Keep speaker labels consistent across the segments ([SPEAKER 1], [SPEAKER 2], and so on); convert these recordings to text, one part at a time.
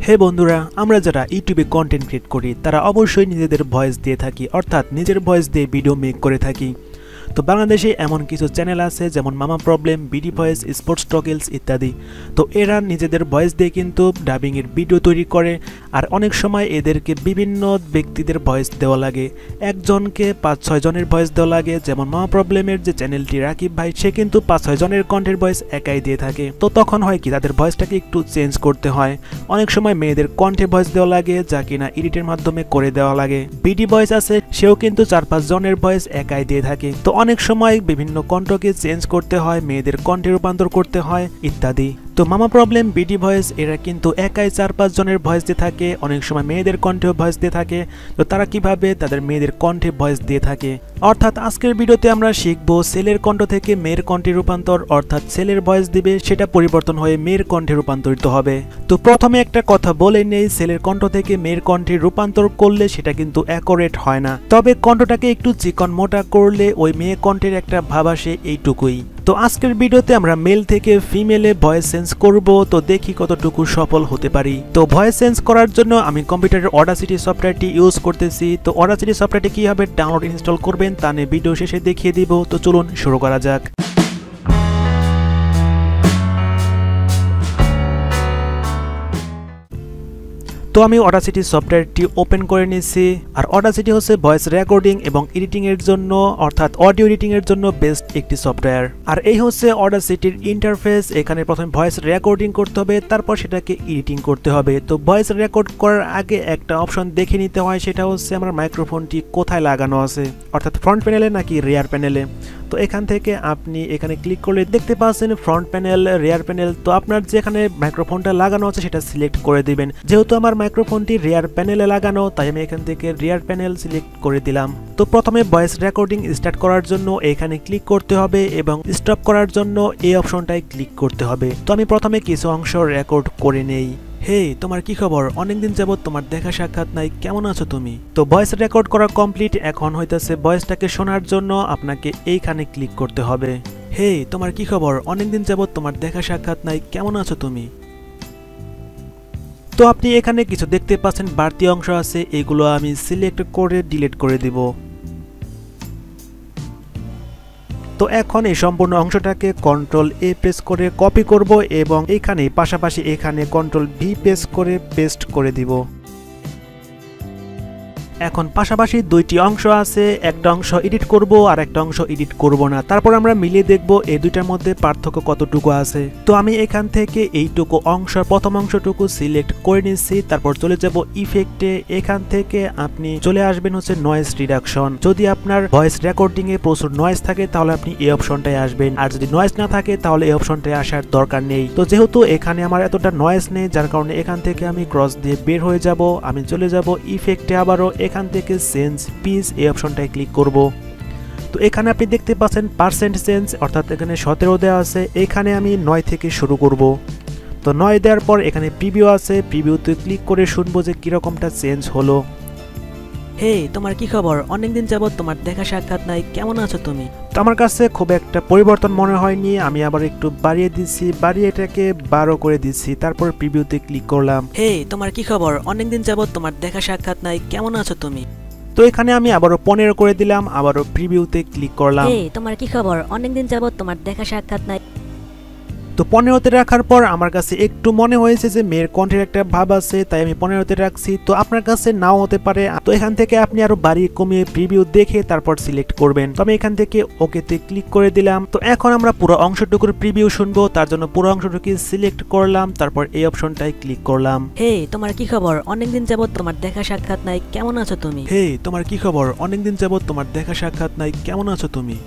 [SPEAKER 1] হে বন্ধুরা, আমরা যারা ইউটিউবে কন্টেন্ট ক্রিয়েট করি তারা অবশ্যই নিজেদের ভয়েস দিয়ে থাকি, অর্থাৎ নিজের ভয়েস দিয়ে ভিডিও মেক করে থাকি। তো বাংলাদেশে এমন কিছু চ্যানেল আছে যেমন মামা প্রবলেম, বিডি ভয়েস, স্পোর্টস টকেলস ইত্যাদি। তো এরা নিজেদের ভয়েস দিয়ে কিন্তু ডাবিংয়ের ভিডিও তৈরি করে, আর অনেক সময় এদেরকে বিভিন্ন ব্যক্তিদের ভয়েস দেওয়া লাগে। একজনকে ৫-৬ জনের ভয়েস দেওয়া লাগে। যেমন মামা প্রবলেমের যে চ্যানেলটি রাকিব ভাই, সে কিন্তু ৫-৬ জনের কন্টেন্ট ভয়েস একাই দিয়ে থাকে। তো তখন হয় কি, তাদের ভয়েসটাকে একটু চেঞ্জ করতে হয়। অনেক সময় মেয়েদের কন্ঠে ভয়েস দেওয়া লাগে, যা কিনা এডিটের মাধ্যমে করে দেওয়া লাগে। বিডি ভয়েস আছে, সেও কিন্তু ৪-৫ জনের ভয়েস একাই দিয়ে থাকে। তো অনেক সময় বিভিন্ন কণ্ঠকে চেঞ্জ করতে হয়, মেয়েদের কণ্ঠে রূপান্তর করতে হয় ইত্যাদি। তো মামা প্রবলেম, বিডি ভয়েস এরা কিন্তু একাই ৪-৫ জনের ভয়েস দিয়ে থাকে, অনেক সময় মেয়েদের কণ্ঠেও ভয়েস দিয়ে থাকে। তো তারা কিভাবে তাদের মেয়েদের কণ্ঠে ভয়েস দিয়ে থাকে, অর্থাৎ আজকের ভিডিওতে আমরা শিখব ছেলের কণ্ঠ থেকে মেয়ের কণ্ঠে রূপান্তর, অর্থাৎ ছেলের ভয়েস দিবে সেটা পরিবর্তন হয়ে মেয়ের কণ্ঠে রূপান্তরিত হবে। তো প্রথমে একটা কথা বলে নেই, ছেলের কণ্ঠ থেকে মেয়ের কণ্ঠে রূপান্তর করলে সেটা কিন্তু অ্যাকুরেট হয় না, তবে কণ্ঠটাকে একটু চিকন মোটা করলে ওই মেয়ে কণ্ঠের একটা ভাব আসে, এইটুকুই। তো আজকের ভিডিওতে আমরা মেল থেকে ফিমেলে ভয়েস চেঞ্জ করব, তো দেখি কতটুকু সফল হতে পারি। তো ভয়েস চেঞ্জ করার জন্য আমি কম্পিউটারের অডাসিটি সফটওয়্যারটি ইউজ করতেছি। তো অডাসিটি সফটওয়্যারটি কিভাবে ডাউনলোড ইনস্টল করবেন তা নিয়ে ভিডিও শেষে দেখিয়ে দিব। তো চলুন শুরু করা যাক। তো আমি অডাসিটি সফটওয়্যারটি ওপেন করে নিয়েছি। আর অডাসিটি হচ্ছে ভয়েস রেকর্ডিং এবং এডিটিং এর জন্য, অর্থাৎ অডিও এডিটিং এর জন্য বেস্ট একটি সফটওয়্যার। আর এই হচ্ছে অডাসিটির ইন্টারফেস। এখানে প্রথমে ভয়েস রেকর্ডিং করতে হবে, তারপর সেটাকে এডিটিং করতে হবে। তো ভয়েস রেকর্ড করার আগে একটা অপশন দেখে নিতে হয়, সেটা হচ্ছে আমার মাইক্রোফোনটি কোথায় লাগানো আছে, অর্থাৎ ফ্রন্ট প্যানেলে নাকি রিয়ার প্যানেলে। তো এখান থেকে আপনি এখানে ক্লিক করলে দেখতে পাচ্ছেন ফ্রন্ট প্যানেল, রিয়ার প্যানেল। তো আপনার যেখানে মাইক্রোফোনটা লাগানো আছে সেটা সিলেক্ট করে দিবেন। যেহেতু আমার মাইক্রোফোনটি রিয়ার প্যানেলে লাগানো, তাই আমি এখান থেকে রিয়ার প্যানেল সিলেক্ট করে দিলাম। তো প্রথমে ভয়েস রেকর্ডিং স্টার্ট করার জন্য এখানে ক্লিক করতে হবে এবং স্টপ করার জন্য এই অপশনটায় ক্লিক করতে হবে। তো আমি প্রথমে কিছু অংশ রেকর্ড করে নেই। হে, তোমার কি খবর? অনেকদিন যাবত তোমার দেখা সাক্ষাৎ নাই, কেমন আছো তুমি? তো ভয়েস রেকর্ড করা কমপ্লিট। এখন হইতাছে ভয়েসটাকে শোনার জন্য আপনাকে এইখানে ক্লিক করতে হবে। হে, তোমার কি খবর? অনেকদিন যাবত তোমার দেখা সাক্ষাৎ নাই, কেমন আছো তুমি? তো আপনি এখানে কিছু দেখতে পাচ্ছেন বাড়তি অংশ আছে, এগুলো আমি সিলেক্ট করে ডিলিট করে দিব। তো এখন এই সম্পূর্ণ অংশটাকে কন্ট্রোল-A প্রেস করে কপি করব এবং এখানে পাশাপাশি এখানে কন্ট্রোল-V প্রেস করে পেস্ট করে দিব। এখন পাশাপাশি দুইটি অংশ আছে, একটা অংশ এডিট করব আর একটা অংশ এডিট করব না। তারপর আমরা মিলিয়ে দেখব এই দুইটার মধ্যে পার্থক্য কতটুকু আছে। তো আমি এখান থেকে এইটুকু অংশ, প্রথম অংশটুকু সিলেক্ট করে নিচ্ছি। তারপর চলে যাব ইফেক্টে। এখান থেকে আপনি চলে আসবেন হচ্ছে নয়েজ রিডাকশন। যদি আপনার ভয়েস রেকর্ডিং এ প্রচুর নয়েজ থাকে তাহলে আপনি এই অপশনটায় আসবেন, আর যদি নয়েজ না থাকে তাহলে এই অপশনটায় আসার দরকার নেই। তো যেহেতু এখানে আমার এতটা নয়েজ নেই, যার কারণে এখান থেকে আমি ক্রস দিয়ে বের হয়ে যাব। আমি চলে যাব ইফেক্টে, আবারও এখান থেকে চেঞ্জ পিচ এই অপশনটায় ক্লিক করব। তো এখানে আপনি দেখতে পাচ্ছেন পার্সেন্ট চেঞ্জ, অর্থাৎ এখানে 17 দেওয়া আছে। এখানে আমি 9 থেকে শুরু করব। তো 9 দেওয়ার পর এখানে প্রিভিউ আছে, প্রিভিউতে ক্লিক করে শুনবো যে কিরকমটা চেঞ্জ হলো। হে, তোমার কি খবর? অনেকদিন যাবত তোমার দেখা সাক্ষাৎ নাই, কেমন আছো তুমি? তো আমার কাছে খুব একটা পরিবর্তন মনে হয়নি। আমি আবার একটু বাড়িয়ে দিচ্ছি, বাড়িয়ে এটাকে 12 করে দিচ্ছি। তারপর প্রিভিউতে ক্লিক করলাম। হে, তোমার কি খবর? অনেকদিন যাবত তোমার দেখা সাক্ষাৎ নাই, কেমন আছো তুমি? তো এখানে আমি আবারও 15 করে দিলাম, আবারও প্রিভিউতে ক্লিক করলাম।
[SPEAKER 2] হে, তোমার কি খবর? অনেকদিন যাবত তোমার দেখা সাক্ষাৎ নাই।
[SPEAKER 1] তো 15তে রাখার পর আমার কাছে একটু মনে হয়েছে যে মেয়ের কণ্ঠের একটা ভাব আছে, তাই আমি 15তে রাখছি। তো আপনার কাছে নাও হতে পারে। তো এখান থেকে আপনি আরো বাড়িয়ে কমিয়ে প্রিভিউ দেখে তারপর সিলেক্ট করবেন। তো আমি এখান থেকে ওকেতে ক্লিক করে দিলাম। তো এখন আমরা পুরো অংশটুকুর প্রিভিউ শুনবো, তার জন্য পুরো অংশটুকু সিলেক্ট করলাম, তারপর এই অপশনটায় ক্লিক করলাম।
[SPEAKER 2] হে, তোমার কি খবর? অনেকদিন যাবত তোমার দেখা সাক্ষাৎ নাই, কেমন আছো তুমি?
[SPEAKER 1] হে, তোমার কি খবর? অনেকদিন যাবত তোমার দেখা সাক্ষাৎ নাই, কেমন আছো তুমি?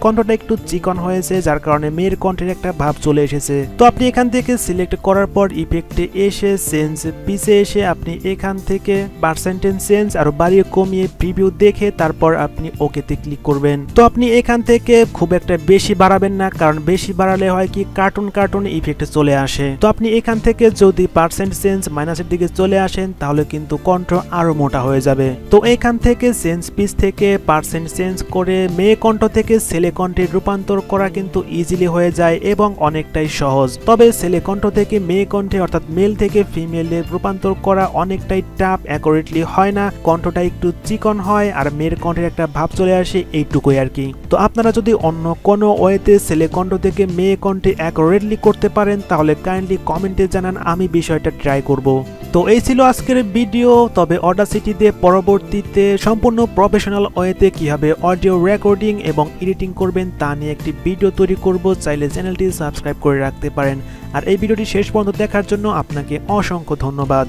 [SPEAKER 1] কণ্ঠটা একটু চিকন হয়েছে, যার কারণে মেয়ের কণ্ঠের একটা ভাব চলে এসেছে। তো আপনি এখান থেকে সিলেক্ট করার পর ইফেক্টে এসে চেঞ্জ পিছে এসে আপনি এখান থেকে পার্সেন্টেজ চেঞ্জ আরো বাড়িয়ে কমিয়ে প্রিভিউ দেখে তারপর আপনি ওকেতে ক্লিক করবেন। তো আপনি এখান থেকে খুব একটা বেশি বাড়াবেন না, কারণ বেশি বাড়ালে হয় কি কার্টুন ইফেক্টে চলে আসে। তো আপনি এখান থেকে যদি পার্সেন্ট চেঞ্জ মাইনাসের দিকে চলে আসেন তাহলে কিন্তু কণ্ঠ আরো মোটা হয়ে যাবে। তো এখান থেকে চেঞ্জ পিচ থেকে পার্সেন্ট চেঞ্জ করে মেয়ে কণ্ঠ থেকে সিলেক্ট ছেলে কণ্ঠে রূপান্তর করা কিন্তু ইজিলি হয়ে যায় এবং অনেকটাই সহজ। তবে ছেলে কণ্ঠ থেকে মেয়ে কণ্ঠে অর্থাৎ মেল থেকে ফিমেলে রূপান্তর করা অনেকটাই টাফ, অ্যাকুরেটলি হয় না, কণ্ঠটা একটু চিকন হয় আর মেয়ের কণ্ঠের একটা ভাব চলে আসে, এইটুকুই আর কি। তো আপনারা যদি অন্য কোনো ওয়েতে ছেলে কণ্ঠ থেকে মেয়ে কণ্ঠে অ্যাকুরেটলি করতে পারেন তাহলে কাইন্ডলি কমেন্টে জানান, আমি বিষয়টা ট্রাই করব। তো এই ছিল আজকের ভিডিও। তবে অডাসিটি দিয়ে পরবর্তীতে সম্পূর্ণ প্রফেশনাল ওয়েতে কিভাবে অডিও রেকর্ডিং এবং এডিটিং করবেন তা নিয়ে একটি ভিডিও তৈরি করব, চাইলে চ্যানেলটি সাবস্ক্রাইব করে রাখতে পারেন। আর এই ভিডিওটি শেষ পর্যন্ত দেখার জন্য আপনাকে অসংখ্য ধন্যবাদ।